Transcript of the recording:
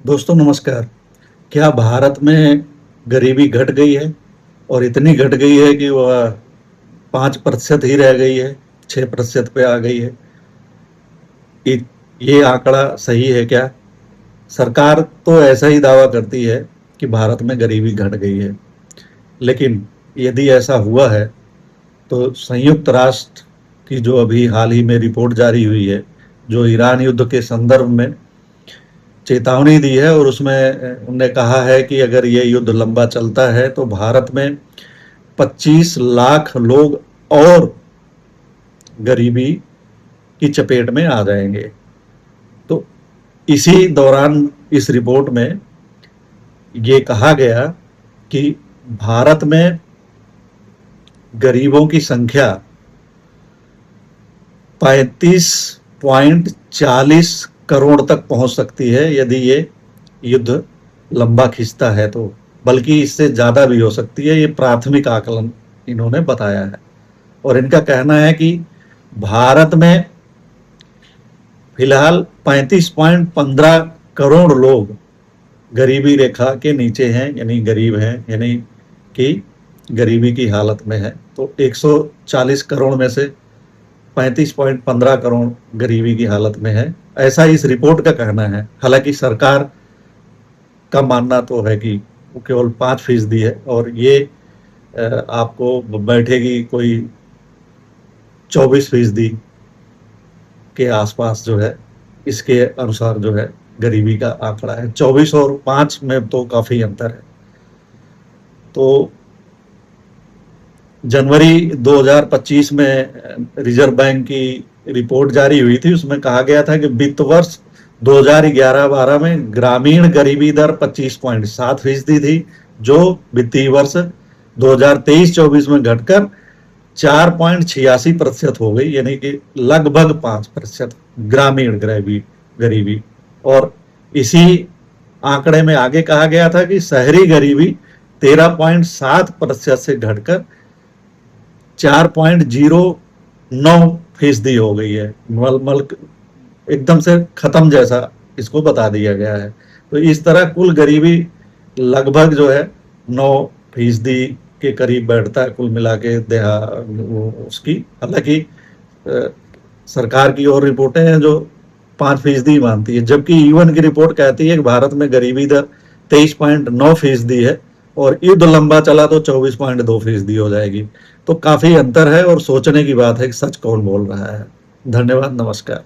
दोस्तों नमस्कार। क्या भारत में गरीबी घट गई है? और इतनी घट गई है कि वह 5% ही रह गई है, 6% पे आ गई है। इ- ये आंकड़ा सही है क्या? सरकार तो ऐसा ही दावा करती है कि भारत में गरीबी घट गई है, लेकिन यदि ऐसा हुआ है तो संयुक्त राष्ट्र की जो अभी हाल ही में रिपोर्ट जारी हुई है, जो ईरान युद्ध के संदर्भ में चेतावनी दी है, और उसमें उन्होंने कहा है कि अगर ये युद्ध लंबा चलता है तो भारत में 25 लाख लोग और गरीबी की चपेट में आ जाएंगे। तो इसी दौरान इस रिपोर्ट में ये कहा गया कि भारत में गरीबों की संख्या 35.40 करोड़ तक पहुंच सकती है यदि ये युद्ध लंबा खिंचता है तो, बल्कि इससे ज्यादा भी हो सकती है। ये प्राथमिक आकलन इन्होंने बताया है, और इनका कहना है कि भारत में फिलहाल 35.15 करोड़ लोग गरीबी रेखा के नीचे हैं, यानी गरीब हैं, यानी कि गरीबी की हालत में है। तो 140 करोड़ में से 35.15 करोड़ गरीबी की हालत में है, ऐसा इस रिपोर्ट का कहना है। हालांकि सरकार का मानना तो है कि वो केवल 5% है, और ये आपको बैठेगी कोई 24% के आसपास जो है। इसके अनुसार जो है गरीबी का आंकड़ा है। 24 और 5 में तो काफी अंतर है। तो जनवरी 2025 में रिजर्व बैंक की रिपोर्ट जारी हुई थी, उसमें कहा गया था कि वित्त वर्ष 2011-12 में ग्रामीण गरीबी दर 25.7% थी, जो वित्तीय वर्ष 2023-24 में घटकर 4.86% हो गई, यानी कि लगभग 5% ग्रामीण गरीबी। और इसी आंकड़े में आगे कहा गया था कि शहरी गरीबी 13.7% से घटकर 4.09% हो गई है। मल एकदम से खत्म जैसा इसको बता दिया गया है। तो इस तरह कुल गरीबी लगभग जो है 9% के करीब बैठता है कुल मिला के देहा उसकी। हालांकि सरकार की और रिपोर्टें हैं जो 5% मानती है, जबकि यूएन की रिपोर्ट कहती है कि भारत में गरीबी दर 23.9% है, और युद्ध लंबा चला तो 24.2% हो जाएगी। तो काफी अंतर है, और सोचने की बात है कि सच कौन बोल रहा है। धन्यवाद, नमस्कार।